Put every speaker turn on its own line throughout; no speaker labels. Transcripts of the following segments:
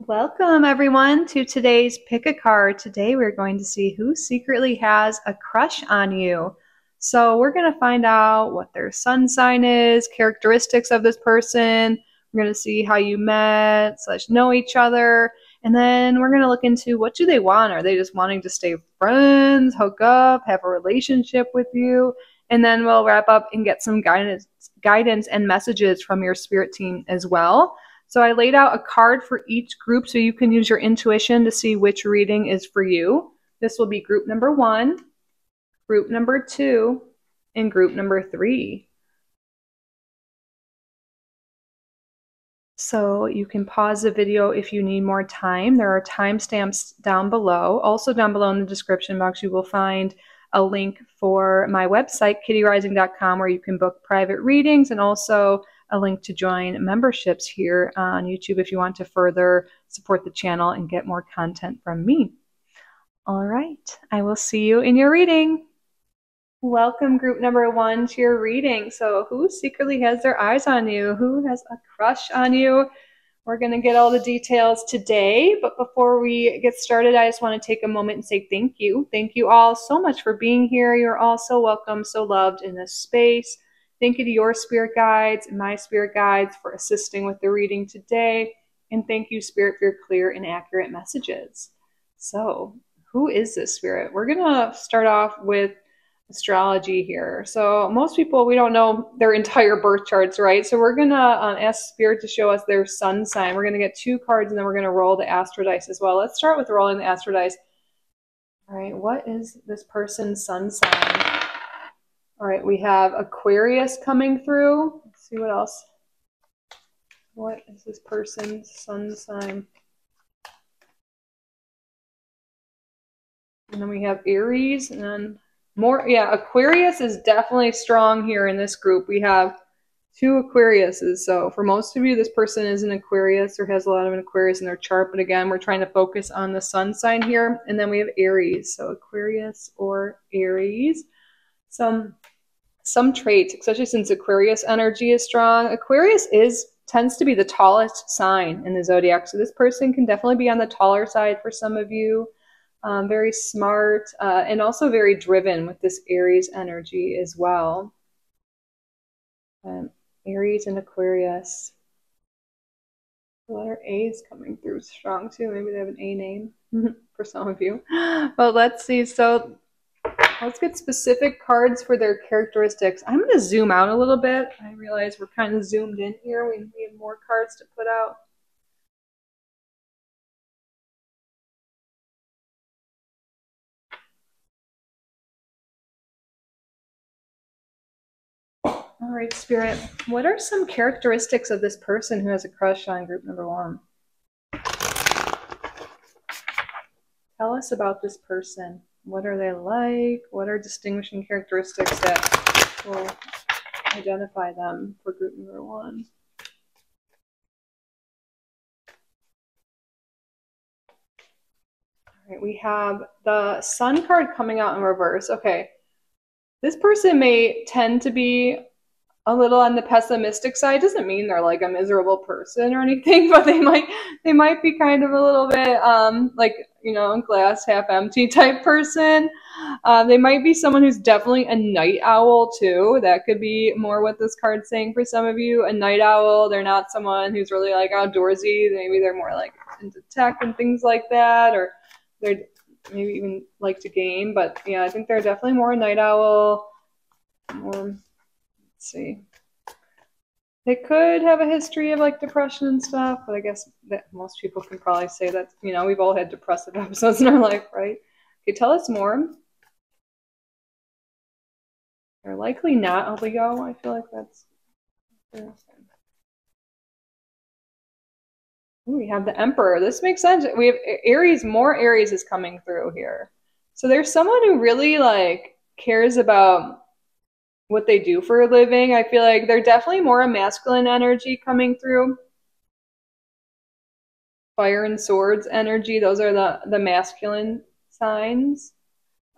Welcome everyone to today's Pick a Card. Today we're going to see who secretly has a crush on you. So we're going to find out what their sun sign is, characteristics of this person. We're going to see how you met / know each other. And then we're going to look into what do they want. Are they just wanting to stay friends, hook up, have a relationship with you? And then we'll wrap up and get some guidance and messages from your spirit team as well. So I laid out a card for each group so you can use your intuition to see which reading is for you. This will be group number 1, group number 2, and group number 3. So you can pause the video if you need more time. There are timestamps down below. Also down below in the description box you will find a link for my website, kittyrising.com, where you can book private readings, and also a link to join memberships here on YouTube if you want to further support the channel and get more content from me. All right, I will see you in your reading. Welcome group number 1 to your reading. So who secretly has their eyes on you? Who has a crush on you? We're going to get all the details today, but before we get started, I just want to take a moment and say thank you. Thank you all so much for being here. You're all so welcome, so loved in this space. Thank you to your spirit guides and my spirit guides for assisting with the reading today. And thank you, Spirit, for your clear and accurate messages. So, who is this spirit? We're going to start off with astrology here. So most people, we don't know their entire birth charts, right? So we're going to ask Spirit to show us their sun sign. We're going to get 2 cards and then we're going to roll the astro dice as well. Let's start with rolling the astro dice. All right, what is this person's sun sign? All right, we have Aquarius coming through. Let's see what else. What is this person's sun sign? And then we have Aries, and then more. Yeah, Aquarius is definitely strong here in this group. We have 2 Aquariuses. So for most of you, this person is an Aquarius or has a lot of an Aquarius in their chart. But again, we're trying to focus on the sun sign here. And then we have Aries. So Aquarius or Aries. Some traits, especially since Aquarius energy is strong. Aquarius tends to be the tallest sign in the zodiac. So this person can definitely be on the taller side for some of you. Very smart and also very driven with this Aries energy as well. Aries and Aquarius. The letter A is coming through strong too. Maybe they have an A name for some of you. But let's see. So let's get specific cards for their characteristics. I'm going to zoom out a little bit. I realize we're kind of zoomed in here. We need more cards to put out. All right, Spirit, what are some characteristics of this person who has a crush on group number 1? Tell us about this person. What are they like? What are distinguishing characteristics that will identify them for group number 1? All right, we have the Sun card coming out in reverse. Okay, this person may tend to be a little on the pessimistic side. Doesn't mean they're like a miserable person or anything, but they might be kind of a little bit like, you know, glass half empty type person. They might be someone who's definitely a night owl too. That could be more what this card's saying for some of you. A night owl. They're not someone who's really like outdoorsy. Maybe they're more like into tech and things like that, or they're maybe even like to game. But yeah, I think they're definitely more a night owl. More, see, they could have a history of like depression and stuff, but I guess that most people can probably say that, you know, we've all had depressive episodes in our life, right? Okay, tell us more. They're likely not a Leo. I feel like that's. Ooh, we have the Emperor. This makes sense. We have Aries. More Aries is coming through here. So there's someone who really like cares about what they do for a living. I feel like they're definitely more a masculine energy coming through. Fire and swords energy, those are the masculine signs.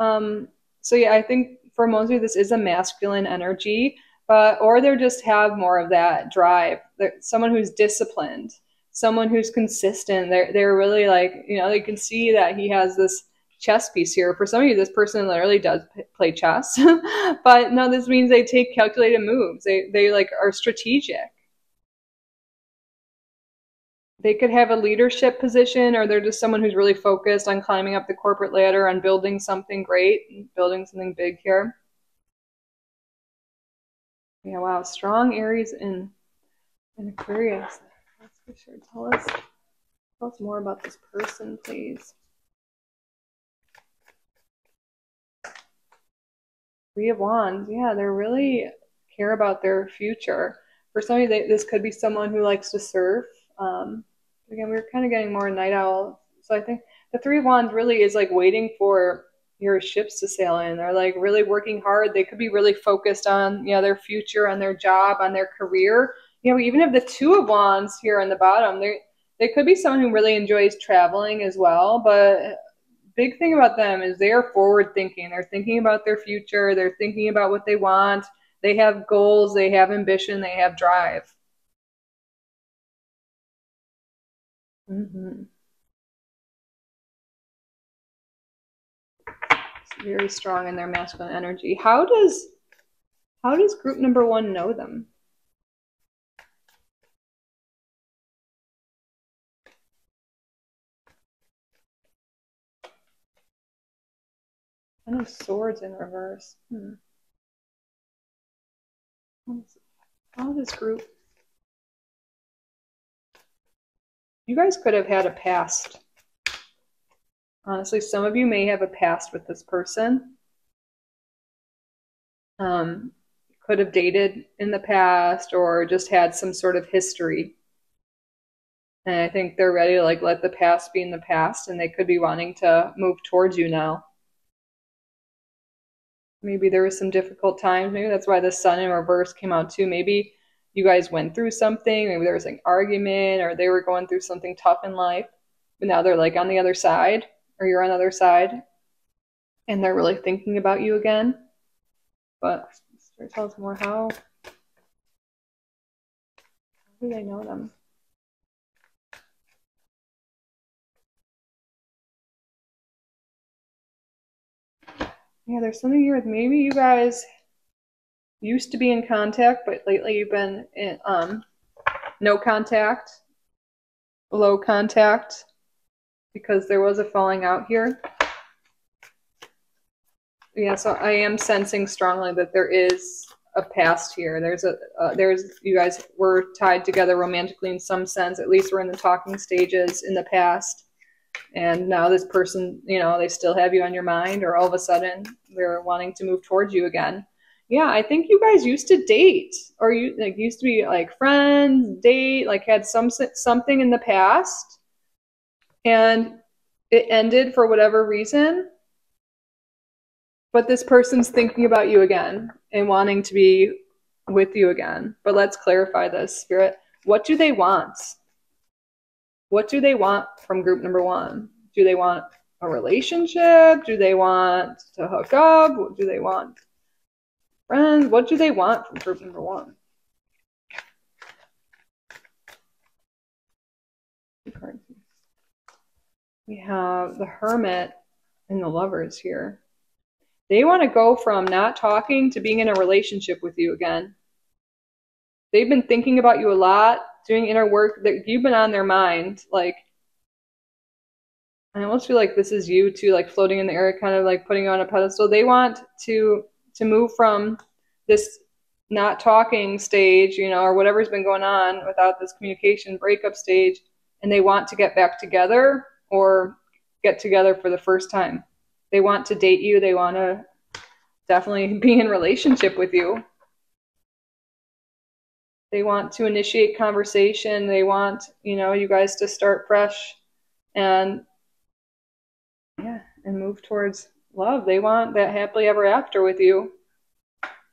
So yeah, I think for most of you this is a masculine energy, or they just have more of that drive. They're someone who's disciplined. someone who's consistent. They're really like, you know, you can see that he has this chess piece here. For some of you, this person literally does play chess, but no, this means they take calculated moves. They like are strategic. They could have a leadership position, or they're just someone who's really focused on climbing up the corporate ladder, on building something great, building something big here. Yeah, wow, strong Aries in Aquarius. That's for sure. Tell us more about this person, please. Three of Wands. Yeah, they really care about their future. For some of you, this could be someone who likes to surf. Again, we're kind of getting more night owl. So I think the Three of Wands really is like waiting for your ships to sail in. They're like really working hard. They could be really focused on, you know, their future, on their job, on their career. You know, even if the Two of Wands here on the bottom, they could be someone who really enjoys traveling as well. But big thing about them is they are forward thinking. They're thinking about their future. They're thinking about what they want. They have goals. They have ambition. They have drive. Mm-hmm. It's very strong in their masculine energy. How does group number one know them? Ten of Swords in reverse. How does group? You guys could have had a past. Honestly, some of you may have a past with this person. Could have dated in the past or just had some sort of history. And I think they're ready to like let the past be in the past, and they could be wanting to move towards you now. Maybe there was some difficult times. Maybe that's why the Sun in reverse came out too. Maybe you guys went through something. Maybe there was an argument, or they were going through something tough in life. But now they're like on the other side, or you're on the other side, and they're really thinking about you again. But tell us more. How do they know them? Yeah, there's something here with maybe you guys used to be in contact, but lately you've been in no contact, low contact, because there was a falling out here. Yeah, so I am sensing strongly that there is a past here. There's you guys were tied together romantically in some sense. At least we're in the talking stages in the past. And now this person, you know, they still have you on your mind, or all of a sudden they're wanting to move towards you again. Yeah, I think you guys used to date, or you like used to be like friends, date, like had something in the past, and it ended for whatever reason. But this person's thinking about you again and wanting to be with you again. But let's clarify this, Spirit. What do they want? What do they want from group number one? Do they want a relationship? Do they want to hook up? What do they want? Friends? What do they want from group number one? We have the Hermit and the Lovers here. They want to go from not talking to being in a relationship with you again. They've been thinking about you a lot, doing inner work, that you've been on their mind. Like, I almost feel like this is you too, like floating in the air, kind of like putting you on a pedestal. They want to move from this not talking stage, you know, or whatever's been going on without this communication breakup stage, and they want to get back together or get together for the first time. They want to date you. They want to definitely be in relationship with you. They want to initiate conversation. They want, you know, you guys to start fresh and yeah, and move towards love. They want that happily ever after with you.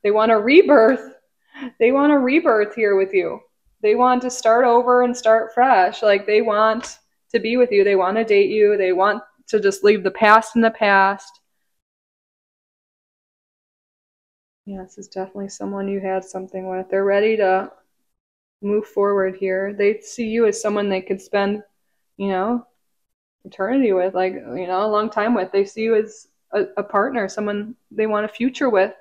They want a rebirth. They want a rebirth here with you. They want to start over and start fresh. Like, they want to be with you. They want to date you. They want to just leave the past in the past. Yeah, this is definitely someone you had something with. They're ready to move forward here. They see you as someone they could spend, you know, eternity with, like, you know, a long time with. They see you as a partner, someone they want a future with.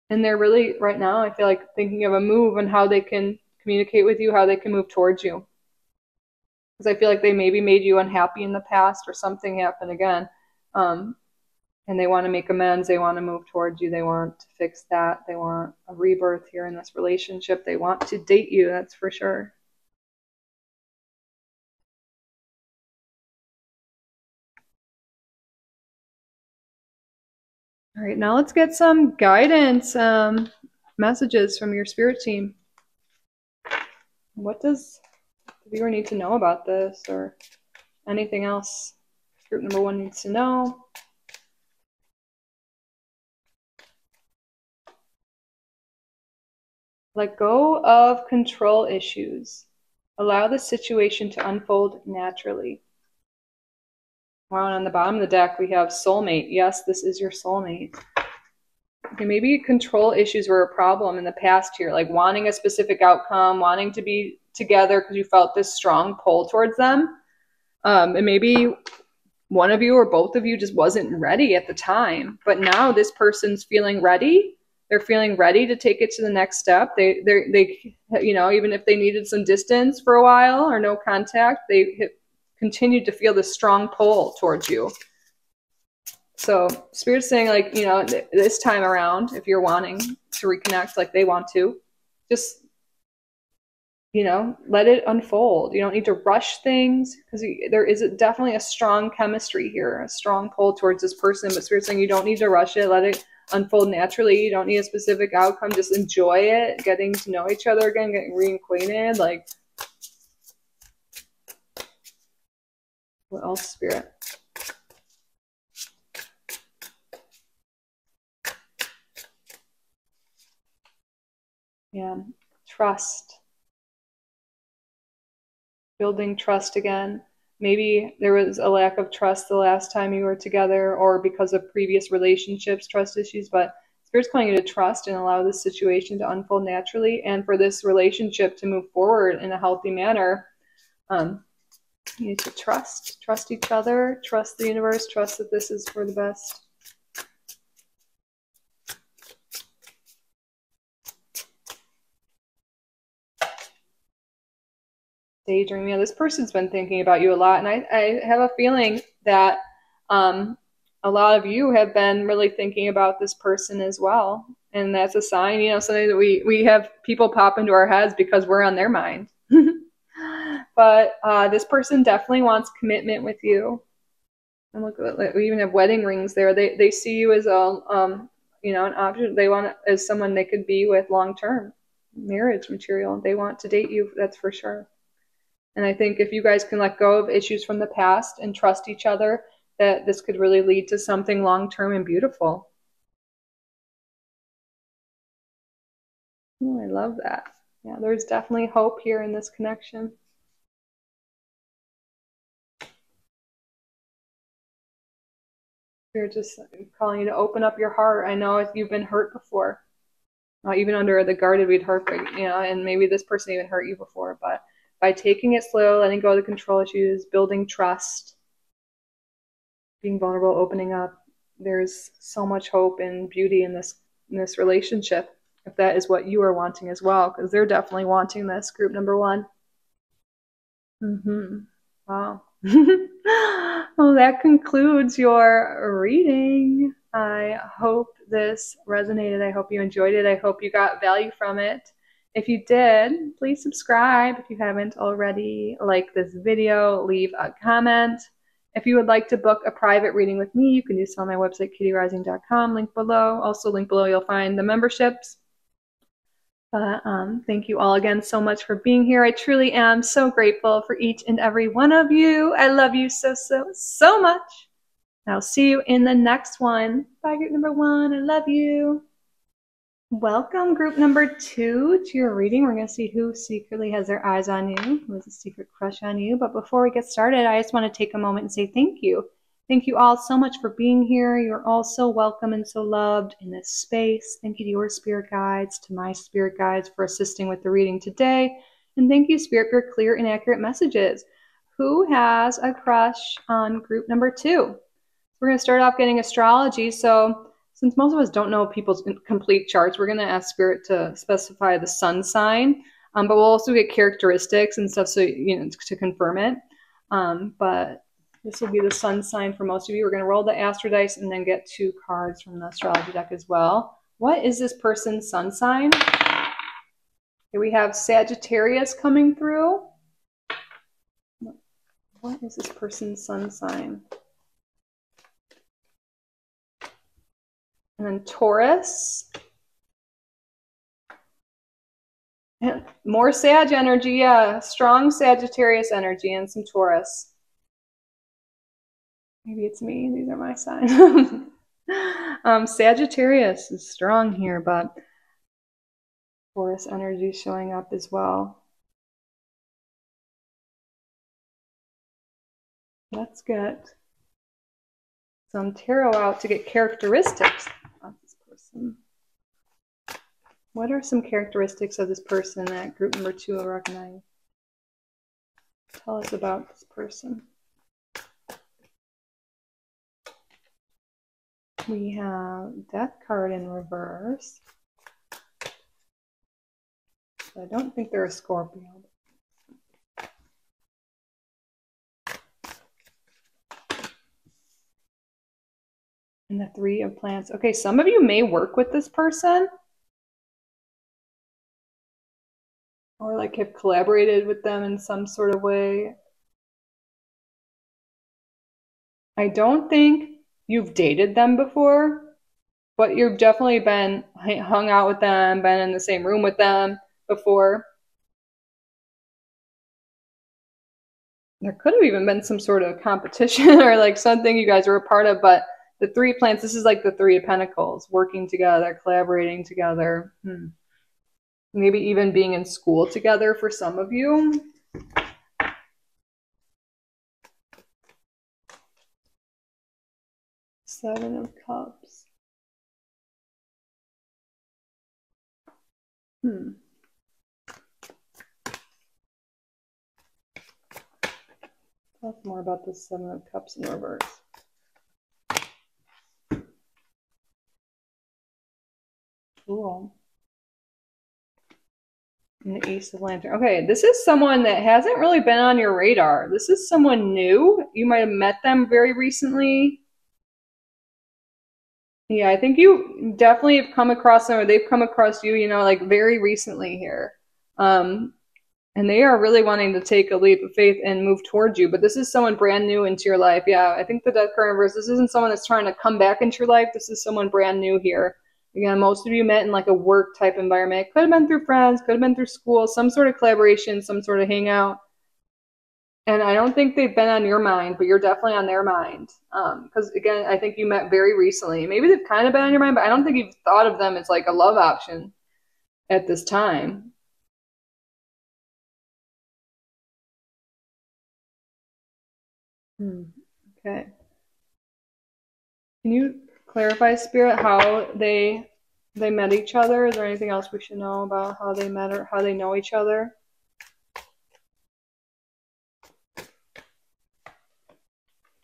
And they're really, right now, I feel like thinking of a move and how they can communicate with you, how they can move towards you. Because I feel like they maybe made you unhappy in the past or something happened again. And they want to make amends. They want to move towards you. They want to fix that. They want a rebirth here in this relationship. They want to date you, that's for sure. All right, now let's get some guidance messages from your spirit team. What does the viewer need to know about this, or anything else group number 1 needs to know? Let go of control issues. Allow the situation to unfold naturally. Wow, and on the bottom of the deck, we have soulmate. Yes, this is your soulmate. Okay, maybe control issues were a problem in the past here, like wanting a specific outcome, wanting to be together because you felt this strong pull towards them. And maybe one of you or both of you just wasn't ready at the time. But now this person's feeling ready. They're feeling ready to take it to the next step. They you know, even if they needed some distance for a while or no contact, they continued to feel this strong pull towards you. So Spirit's saying, like, you know, this time around, if you're wanting to reconnect like they want to, just, you know, let it unfold. You don't need to rush things, because there is definitely a strong chemistry here, a strong pull towards this person. But Spirit's saying you don't need to rush it. Let it unfold naturally. You don't need a specific outcome. Just enjoy it, getting to know each other again, getting reacquainted. Like, what else, Spirit? Yeah, trust. Building trust again. Maybe there was a lack of trust the last time you were together, or because of previous relationships, trust issues, but Spirit's calling you to trust and allow this situation to unfold naturally, and for this relationship to move forward in a healthy manner. You need to trust each other, trust the universe, trust that this is for the best. Daydreaming. Yeah, this person's been thinking about you a lot, and I have a feeling that a lot of you have been really thinking about this person as well, and that's a sign, you know, something that we have people pop into our heads because we're on their mind. But this person definitely wants commitment with you. And look, we even have wedding rings there. They see you as a you know, an option. They want as someone they could be with long term, marriage material. They want to date you, that's for sure. And I think if you guys can let go of issues from the past and trust each other, that this could really lead to something long-term and beautiful. Oh, I love that. Yeah, there's definitely hope here in this connection. You're just calling you to open up your heart. I know if you've been hurt before, even under the guarded we'd hurt, you know, and maybe this person even hurt you before, but by taking it slow, letting go of the control issues, building trust, being vulnerable, opening up, there's so much hope and beauty in this relationship, if that is what you are wanting as well, because they're definitely wanting this, group number 1. Wow. Well, that concludes your reading. I hope this resonated. I hope you enjoyed it. I hope you got value from it. If you did, please subscribe if you haven't already. Like this video, leave a comment. If you would like to book a private reading with me, you can do so on my website, kittyrising.com, link below. Also, link below, you'll find the memberships. But thank you all again so much for being here. I truly am so grateful for each and every one of you. I love you so, so, so much. And I'll see you in the next one. Bye, group number 1. I love you. Welcome, group number 2, to your reading. We're going to see who secretly has their eyes on you, who has a secret crush on you. But before we get started, I just want to take a moment and say thank you. Thank you all so much for being here. You're all so welcome and so loved in this space. Thank you to your spirit guides, to my spirit guides for assisting with the reading today. And thank you, Spirit, for clear and accurate messages. Who has a crush on group number 2? We're going to start off getting astrology. So since most of us don't know people's complete charts, we're going to ask Spirit to specify the sun sign. But we'll also get characteristics and stuff, so to confirm it. But this will be the sun sign for most of you. We're going to roll the astro dice and then get 2 cards from the astrology deck as well. What is this person's sun sign? Here we have Sagittarius coming through. What is this person's sun sign? And then Taurus. And more Sag energy, yeah. Strong Sagittarius energy and some Taurus. Maybe it's me. These are my signs. Sagittarius is strong here, but Taurus energy showing up as well. Let's get some tarot out to get characteristics of this person. What are some characteristics of this person that group number 2 will recognize? Tell us about this person. We have Death card in reverse. So I don't think they're a Scorpio. And the 3 of Plants. Okay, some of you may work with this person. Or like have collaborated with them in some sort of way. I don't think you've dated them before, but you've definitely been hung out with them, been in the same room with them before. There could have even been some sort of competition or like something you guys were a part of, but the 3 plants, this is like the 3 of Pentacles, working together, collaborating together. Maybe even being in school together for some of you. Seven of Cups. Talk more about the 7 of Cups in reverse. Cool. And the Ace of Lantern. Okay, this is someone that hasn't really been on your radar. This is someone new. You might have met them very recently. Yeah, I think you definitely have come across them, or they've come across you, like very recently here. And they are really wanting to take a leap of faith and move towards you. But this is someone brand new into your life. Yeah, I think the Death card in reverse, this isn't someone that's trying to come back into your life. This is someone brand new here. Again, most of you met in like a work type environment. It could have been through friends, could have been through school, some sort of collaboration, some sort of hangout. And I don't think they've been on your mind, but you're definitely on their mind. Because again, I think you met very recently. Maybe they've kind of been on your mind, but I don't think you've thought of them as like a love option at this time. Okay. Can you clarify, Spirit, how they met each other? Is there anything else we should know about how they met or how they know each other?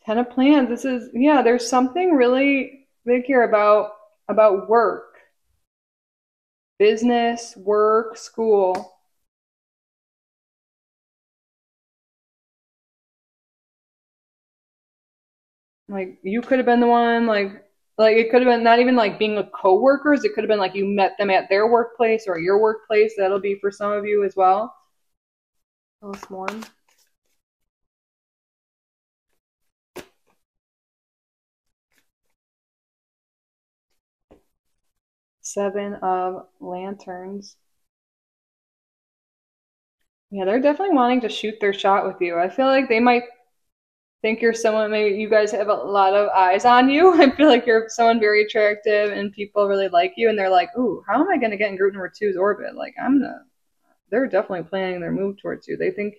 Ten of Plans. This is, yeah, there's something really big here about work. Business, work, school. Like you could have been the one, like it could have been not even like being with coworkers. It could have been like you met them at their workplace or your workplace. That'll be for some of you as well. Tell us more. Seven of Lanterns. Yeah, they're definitely wanting to shoot their shot with you. I feel like they might think you're someone, maybe you guys have a lot of eyes on you. I feel like you're someone very attractive and people really like you and they're like, ooh, how am I going to get in group number 2's orbit? Like they're definitely planning their move towards you. They think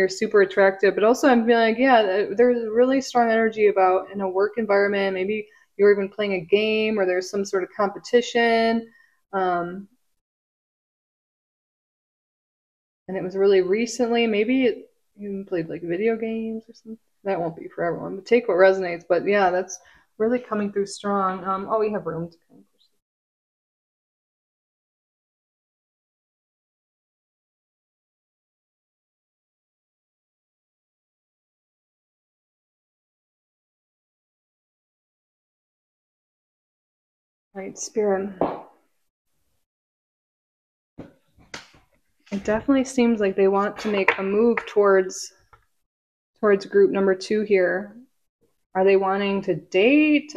you're super attractive, but also I'm feeling like, yeah, there's really strong energy about in a work environment. Maybe you're even playing a game or there's some sort of competition. And it was really recently. Maybe you even played like video games or something. That won't be for everyone, but take what resonates. But yeah, that's really coming through strong. Oh, we have room to kind of push. Right, Spirit. It definitely seems like they want to make a move towards group number 2 here. Are they wanting to date?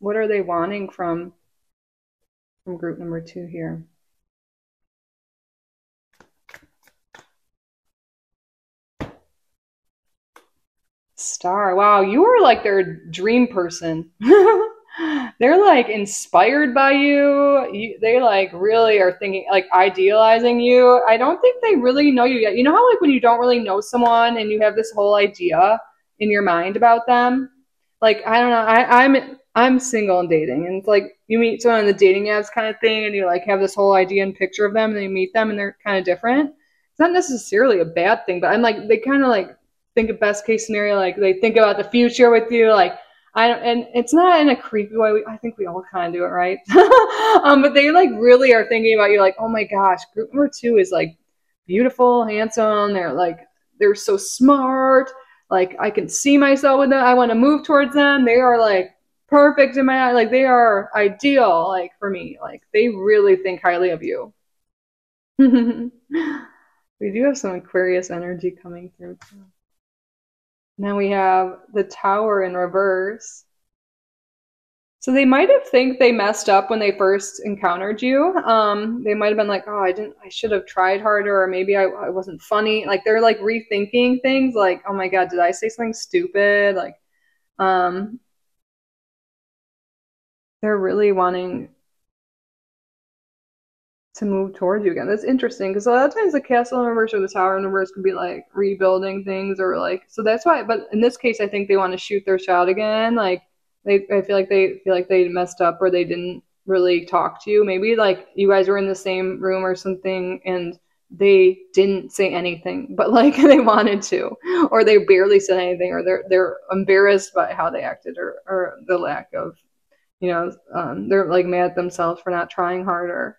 What are they wanting from group number 2 here? Star. Wow, you are like their dream person. They're like inspired by you. They like really are thinking, like idealizing you. I don't think they really know you yet. You know how like when you don't really know someone and you have this whole idea in your mind about them? Like I don't know. I'm single and dating, and it's like you meet someone on the dating apps kind of thing, and you like have this whole idea and picture of them, and then you meet them, and they're kind of different. It's not necessarily a bad thing, but I'm like they kind of like think of best case scenario, like they think about the future with you, like I don't, and it's not in a creepy way. I think we all kind of do it, right? But they like really are thinking about you, like, oh my gosh, group number 2 is like beautiful, handsome. They're so smart. Like I can see myself with them. I want to move towards them. They are like perfect in my eye. Like they are ideal, like for me. Like they really think highly of you. We do have some Aquarius energy coming through too. Now we have the Tower in reverse. So they might have think they messed up when they first encountered you. They might have been like, oh, I should have tried harder, or maybe I wasn't funny. Like they're like rethinking things like, oh my God, did I say something stupid? Like, they're really wanting to move towards you again. That's interesting because a lot of times the castle in reverse or the tower in reverse could be like rebuilding things or like, so that's why, but in this case, I think they want to shoot their shot again. Like I feel like they messed up or they didn't really talk to you. Maybe like you guys were in the same room or something and they didn't say anything, but like they wanted to, or they barely said anything, or they're embarrassed by how they acted or the lack of, they're like mad at themselves for not trying harder.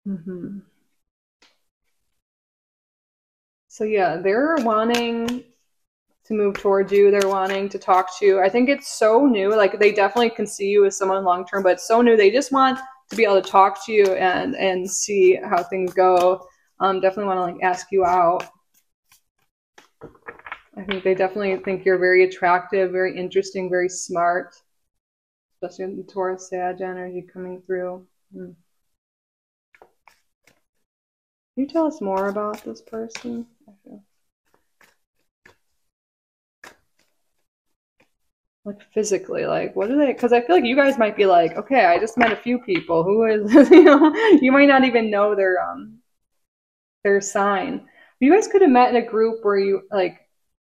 Mm-hmm. So yeah, they're wanting to move towards you. They're wanting to talk to you. I think it's so new. Like they definitely can see you as someone long term, but it's so new. They just want to be able to talk to you and see how things go. Definitely want to like ask you out. I think they definitely think you're very attractive, very interesting, very smart, especially in the Taurus Sag energy coming through. Can you tell us more about this person? Like physically, like what are they? Because I feel like you guys might be like, okay, I just met a few people. Who is, you might not even know their sign. You guys could have met in a group where you like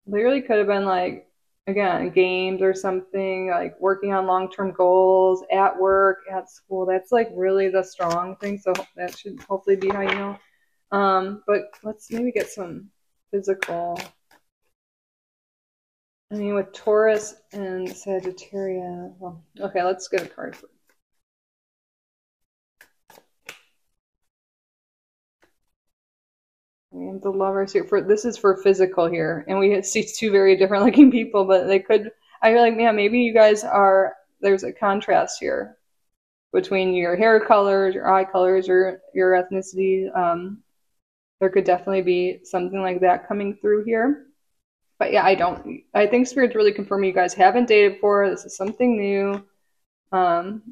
literally could have been like, again, games or something, like working on long-term goals at work, at school. That's like really the strong thing. So that should hopefully be how you know. But let's maybe get some physical. I mean, with Taurus and Sagittarius. Well, okay, let's get a card. We have the Lovers here. This is for physical here, and we see 2 very different looking people, but they could. I feel like, man, maybe you guys are. There's a contrast here between your hair colors, your eye colors, or your ethnicity. There could definitely be something like that coming through here. But yeah, I think Spirit's really confirming you guys haven't dated before. This is something new. And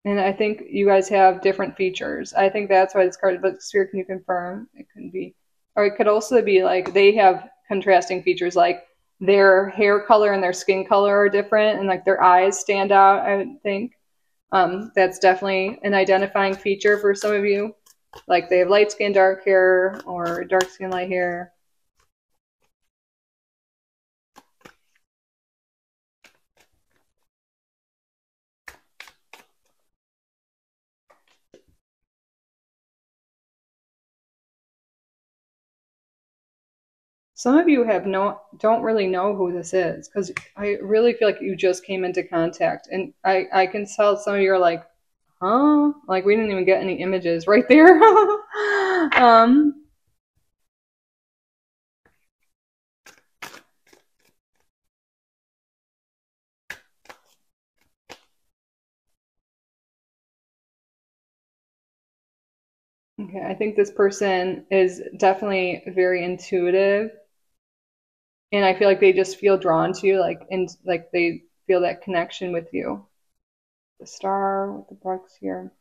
I think you guys have different features. I think that's why this card, but Spirit, can you confirm? It could be, or it could also be like they have contrasting features, like their hair color and their skin color are different, and like their eyes stand out, I would think. That's definitely an identifying feature for some of you. Like they have light skin, dark hair, or dark skin, light hair. Some of you don't really know who this is, because I really feel like you just came into contact, and I can tell some of you are like, huh? Like we didn't even get any images right there. Okay, I think this person is definitely very intuitive, and I feel like they just feel drawn to you, like they feel that connection with you. The star with the bucks here.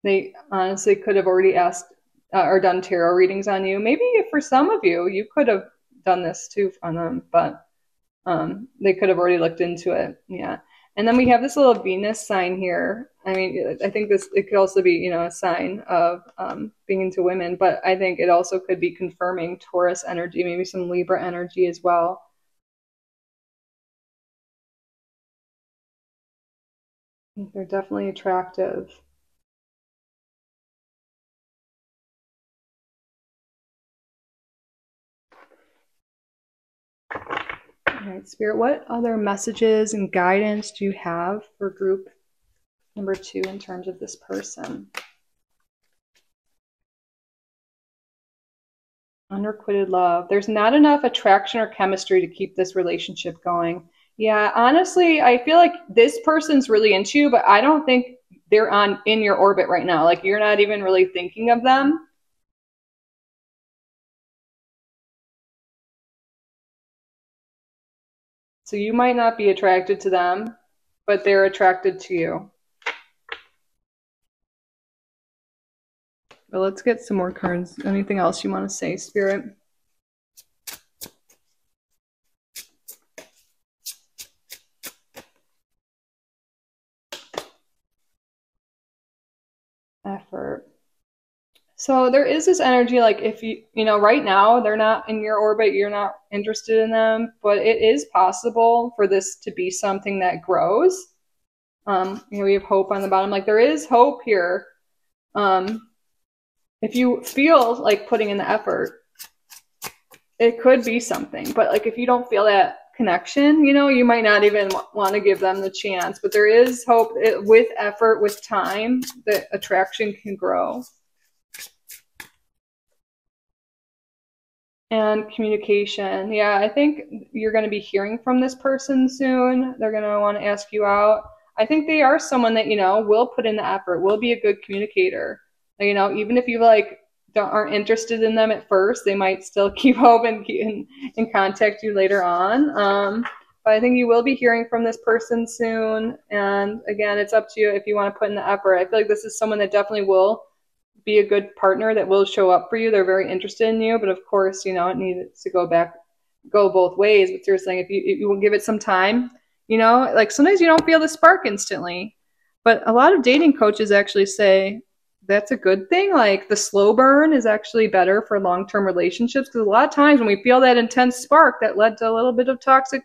They honestly could have already asked or done tarot readings on you. Maybe for some of you, you could have done this too on them, but they could have already looked into it. Yeah. And then we have this little Venus sign here. I mean, I think it could also be, a sign of being into women, but I think it also could be confirming Taurus energy, maybe some Libra energy as well. They're definitely attractive. All right, Spirit, what other messages and guidance do you have for group number 2 in terms of this person? Unrequited love. There's not enough attraction or chemistry to keep this relationship going. Yeah, honestly, I feel like this person's really into you, but I don't think they're in your orbit right now. Like you're not even really thinking of them. So you might not be attracted to them, but they're attracted to you. But let's get some more cards. Anything else you want to say, Spirit? Effort. So there is this energy, like if right now they're not in your orbit, you're not interested in them, but it is possible for this to be something that grows. We have hope on the bottom. Like there is hope here. If you feel like putting in the effort, it could be something. But like if you don't feel that connection, you might not even want to give them the chance. But there is hope with effort, with time, that attraction can grow. And communication. Yeah, I think you're going to be hearing from this person soon. They're going to want to ask you out. I think they are someone that, will put in the effort, will be a good communicator. Even if you aren't interested in them at first, they might still keep hope and contact you later on. But I think you will be hearing from this person soon. And again, it's up to you if you want to put in the effort. I feel like this is someone that definitely will be a good partner, that will show up for you. They're very interested in you, but of course, it needs to go both ways. But seriously, if you will give it some time, like sometimes you don't feel the spark instantly, but a lot of dating coaches actually say that's a good thing. Like the slow burn is actually better for long-term relationships, because a lot of times when we feel that intense spark, that led to a little bit of toxic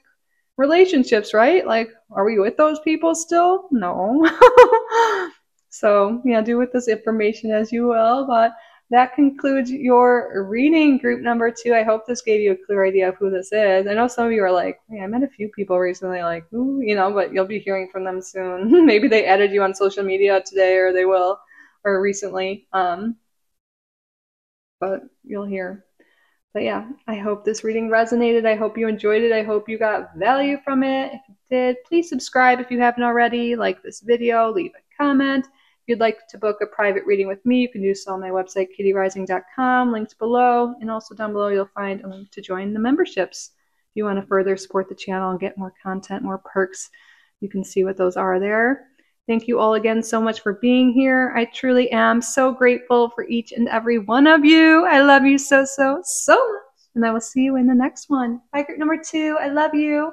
relationships, right? Like, are we with those people still? No. So, do with this information as you will. But that concludes your reading, group number 2. I hope this gave you a clear idea of who this is. I know some of you are like, I met a few people recently, like, ooh, but you'll be hearing from them soon. Maybe they added you on social media today, or they will, or recently. But you'll hear. But yeah, I hope this reading resonated. I hope you enjoyed it. I hope you got value from it. If you did, please subscribe if you haven't already. Like this video, leave a comment. If you'd like to book a private reading with me, you can do so on my website, kittyrising.com, linked below. And also down below, you'll find a link to join the memberships. If you want to further support the channel and get more content, more perks, you can see what those are there. Thank you all again so much for being here. I truly am so grateful for each and every one of you. I love you so, so, so much. And I will see you in the next one. Bye, group number 2. I love you.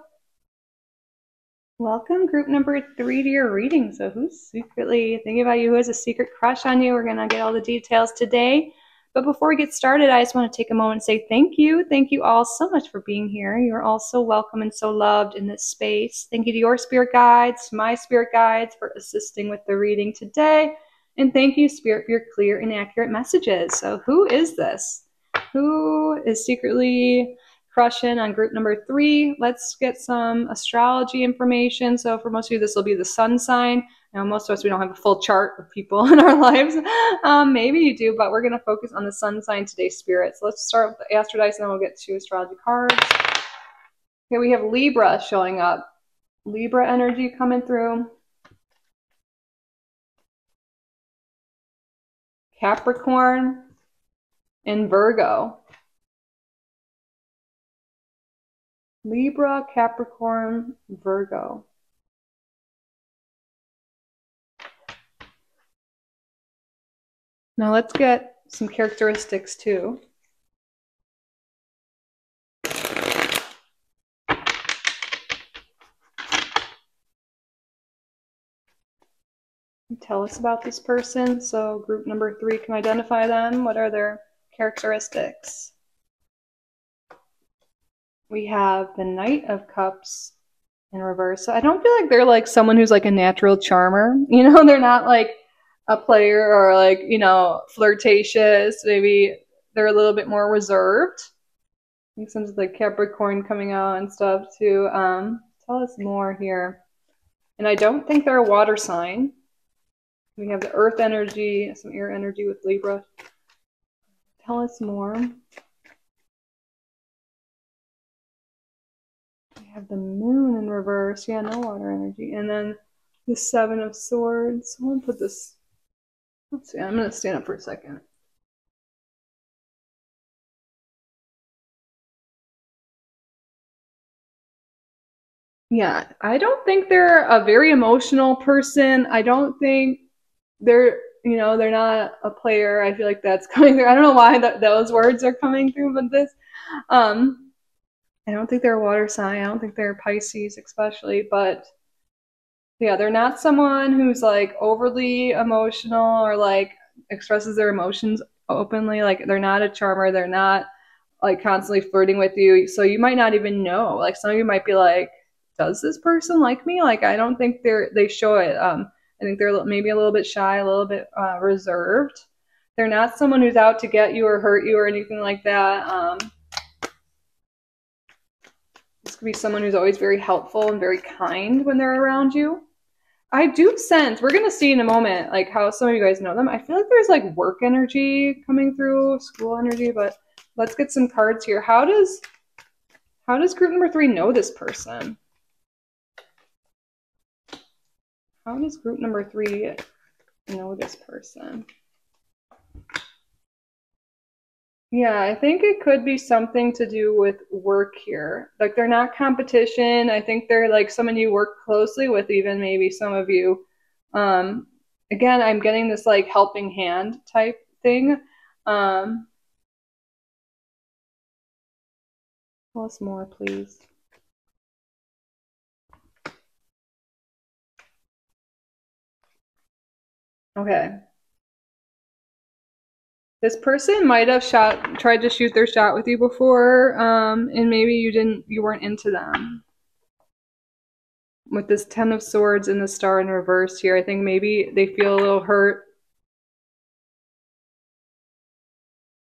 Welcome, group number 3 to your reading. So who's secretly thinking about you? Who has a secret crush on you? We're going to get all the details today. But before we get started, I just want to take a moment and say thank you. Thank you all so much for being here. You're all so welcome and so loved in this space. Thank you to your spirit guides, to my spirit guides for assisting with the reading today. And thank you, Spirit, for your clear and accurate messages. So who is this? Who is secretly crushing on group number 3? Let's get some astrology information. So for most of you, this will be the sun sign. Now, most of us, we don't have a full chart of people in our lives. Maybe you do, but we're going to focus on the sun sign today, Spirit. So let's start with the astro dice, and then we'll get to astrology cards. Here we have Libra showing up. Libra energy coming through. Capricorn and Virgo. Libra, Capricorn, Virgo. Now let's get some characteristics too. Tell us about this person. So group number 3 can identify them. What are their characteristics? We have the Knight of Cups in reverse. So I don't feel like they're like someone who's like a natural charmer. You know, they're not like a player or like, you know, flirtatious. Maybe they're a little bit more reserved. I think sometimes like Capricorn coming out and stuff too. Tell us more here. And I don't think they're a water sign. We have the earth energy, some air energy with Libra. Tell us more. We have the moon in reverse. Yeah, no water energy. And then the 7 of swords. I'm going to put this. Let's see. I'm going to stand up for a second. Yeah, I don't think they're a very emotional person. I don't think they're, you know, they're not a player. I feel like that's coming through. I don't know why those words are coming through, but this, I don't think they're a water sign. I don't think they're Pisces especially, but yeah, they're not someone who's like overly emotional or like expresses their emotions openly. Like they're not a charmer. They're not like constantly flirting with you. So you might not even know. Like some of you might be like, does this person like me? Like I don't think they show it. I think they're maybe a little bit shy, a little bit reserved. They're not someone who's out to get you or hurt you or anything like that. This could be someone who's always very helpful and very kind when they're around you. I do sense, we're going to see in a moment, like how some of you guys know them. I feel like there's like work energy coming through, school energy, but let's get some cards here. How does group number 3 know this person? How does group number 3 know this person? Yeah, I think it could be something to do with work here. Like they're not competition. I think they're like someone you work closely with, even maybe some of you. Again, I'm getting this like helping hand type thing. Tell us more, please. Okay. This person might have tried to shoot their shot with you before, and maybe you weren't into them. With this 10 of swords and the star in reverse here, I think maybe they feel a little hurt.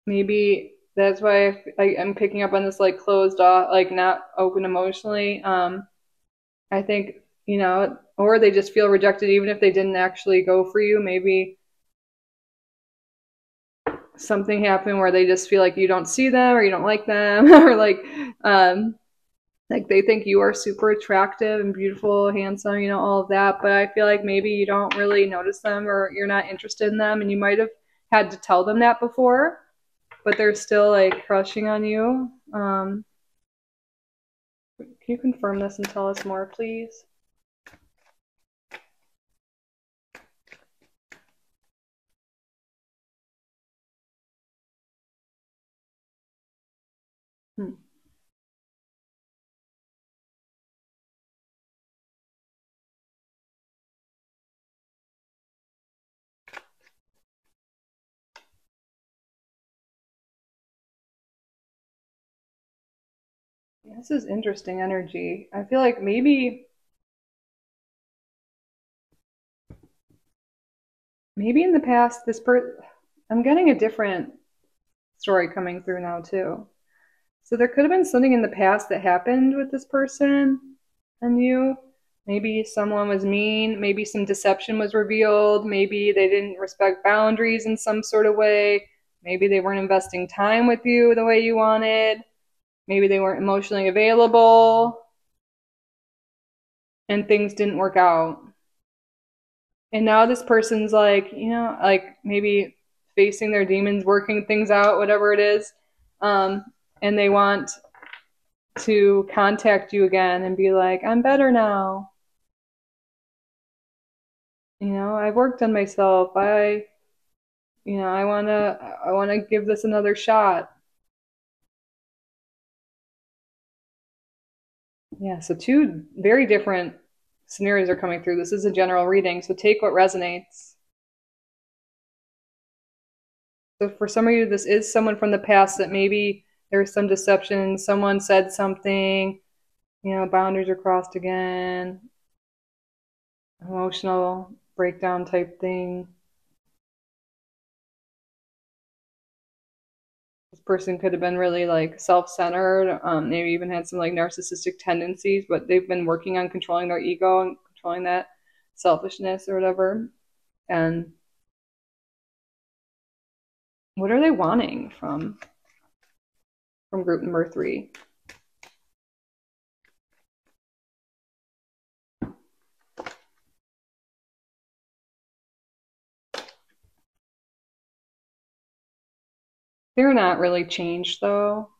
Maybe that's why I'm picking up on this like closed off, like not open emotionally. I think, you know, or they just feel rejected even if they didn't actually go for you. Maybe something happened where they just feel like you don't see them or you don't like them or like they think you are super attractive and beautiful, handsome, you know, all of that. But I feel like maybe you don't really notice them or you're not interested in them, and you might have had to tell them that before, but they're still like crushing on you. Can you confirm this and tell us more, please? This is interesting energy. I feel like maybe in the past, I'm getting a different story coming through now too. So there could have been something in the past that happened with this person and you. Maybe someone was mean, maybe some deception was revealed, maybe they didn't respect boundaries in some sort of way, maybe they weren't investing time with you the way you wanted, maybe they weren't emotionally available, and things didn't work out. And now this person's like, like maybe facing their demons, working things out, whatever it is. And they want to contact you again and be like, I'm better now. I've worked on myself. I want to give this another shot. Yeah, so two very different scenarios are coming through. This is a general reading, so take what resonates. So for some of you, this is someone from the past that maybe there was some deception, someone said something, boundaries are crossed again, emotional breakdown type thing. This person could have been really like self-centered, maybe even had some like narcissistic tendencies, but they've been working on controlling their ego and controlling that selfishness or whatever. And what are they wanting from group number 3? They're not really changed though.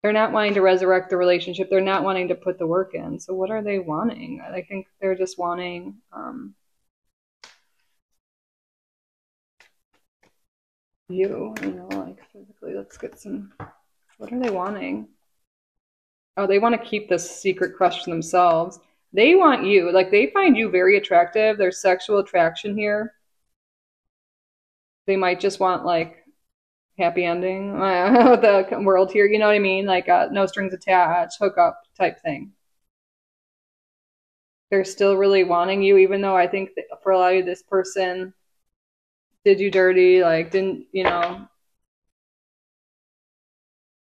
They're not wanting to resurrect the relationship. They're not wanting to put the work in. So what are they wanting? I think they're just wanting you, like physically. Let's get some. What are they wanting? Oh, they want to keep this secret crush to themselves. They want you. Like, they find you very attractive. There's sexual attraction here. They might just want, like, happy ending the world here. You know what I mean? Like, no strings attached, hookup type thing. They're still really wanting you, even though I think that for a lot of you, this person did you dirty, like, didn't,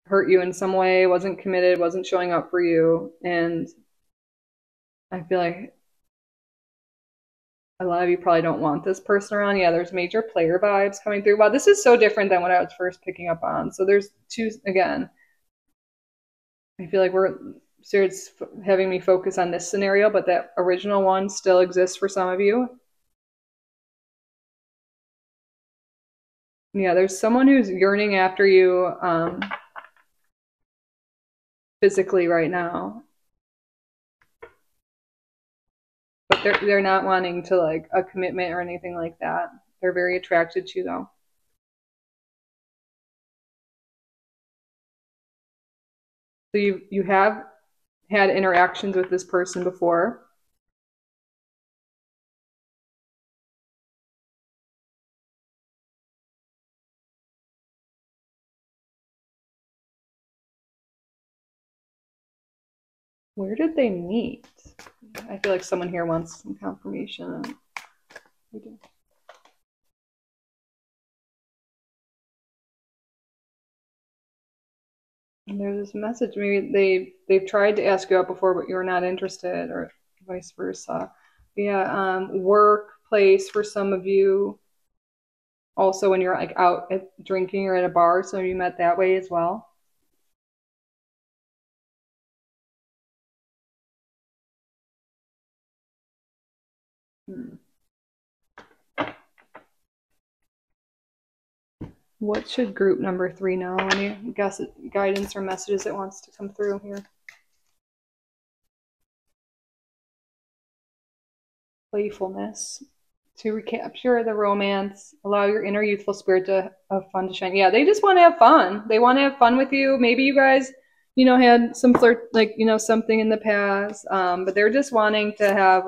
hurt you in some way, wasn't committed, wasn't showing up for you. And I feel like a lot of you probably don't want this person around. Yeah, there's major player vibes coming through. Wow, this is so different than what I was first picking up on. So there's two, again, I feel like it's having me focus on this scenario, but that original one still exists for some of you. Yeah, there's someone who's yearning after you physically right now. But they're not wanting to like a commitment or anything like that. They're very attracted to you though. So you have had interactions with this person before. Where did they meet? I feel like someone here wants some confirmation. We do. And there's this message. Maybe they've tried to ask you out before, but you're not interested, or vice versa. Yeah, workplace for some of you. Also, when you're like out at drinking or at a bar, so you met that way as well. What should group number 3 know? Any guidance or messages that wants to come through here? Playfulness. To recapture the romance, allow your inner youthful spirit to have fun to shine. Yeah, they just want to have fun. They want to have fun with you. Maybe you guys, had some flirt, like, something in the past, but they're just wanting to have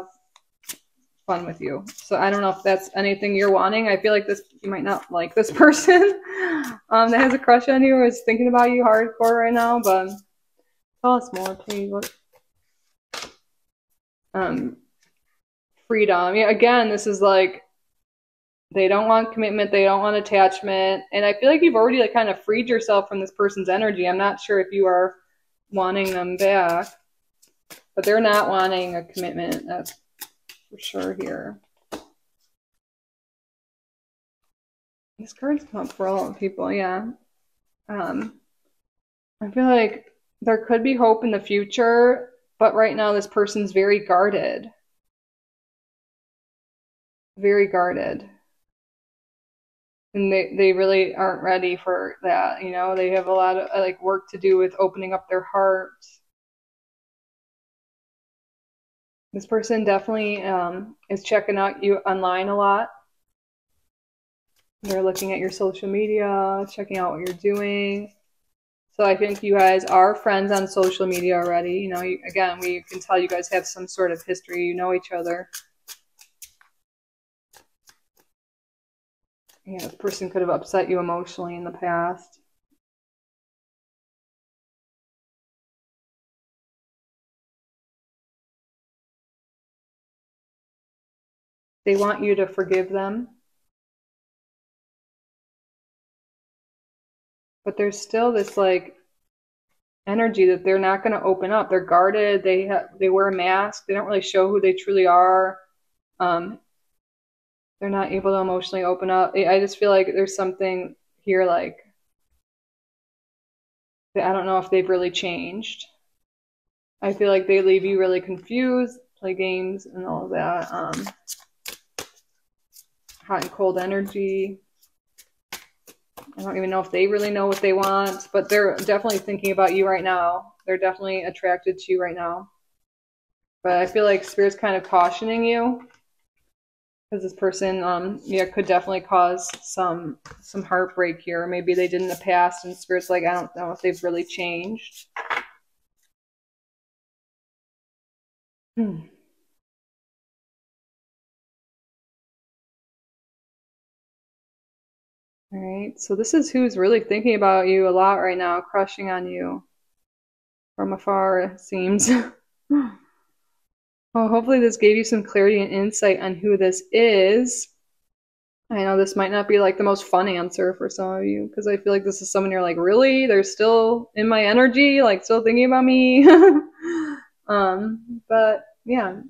fun with you. So I don't know if that's anything you're wanting. I feel like you might not like this person that has a crush on you or is thinking about you hardcore right now, but Tell us more, please. What? Freedom. Yeah, again, this is like they don't want commitment, they don't want attachment, and I feel like you've already like kind of freed yourself from this person's energy. I'm not sure if you are wanting them back, but they're not wanting a commitment. That's for sure here. These cards come up for all people, yeah. I feel like there could be hope in the future, but right now this person's very guarded. Very guarded. And they really aren't ready for that, you know? They have a lot of like work to do with opening up their hearts. This person definitely is checking out you online a lot. They're looking at your social media, checking out what you're doing. So I think you guys are friends on social media already. You know, again, we can tell you guys have some sort of history. You know each other. Yeah, this person could have upset you emotionally in the past. They want you to forgive them. But there's still this like energy that they're not going to open up. They're guarded. They wear a mask. They don't really show who they truly are. They're not able to emotionally open up. I just feel like there's something here like I don't know if they've really changed. I feel like they leave you really confused, play games and all of that. Hot and cold energy. I don't even know if they really know what they want, but they're definitely thinking about you right now. They're definitely attracted to you right now. But I feel like Spirit's kind of cautioning you because this person, yeah, could definitely cause some heartbreak here. Maybe they did in the past, and Spirit's like, I don't know if they've really changed. All right, so this is who's really thinking about you a lot right now, crushing on you from afar, it seems. Well, hopefully this gave you some clarity and insight on who this is. I know this might not be like the most fun answer for some of you because I feel like this is someone you're like, really? They're still in my energy, like still thinking about me. But yeah,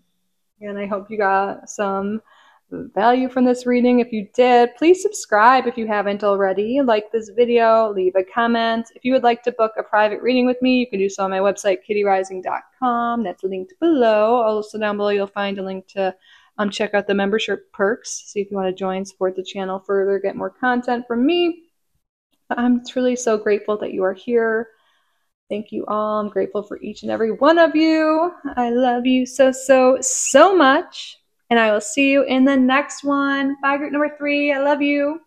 and I hope you got some value from this reading. If you did, please subscribe if you haven't already. Like this video, leave a comment. If you would like to book a private reading with me, you can do so on my website, kittyrising.com. That's linked below. Also down below, you'll find a link to check out the membership perks. See if you want to join, support the channel further, get more content from me. I'm truly so grateful that you are here. Thank you all. I'm grateful for each and every one of you. I love you so, so, so much. And I will see you in the next one. Bye, group number 3. I love you.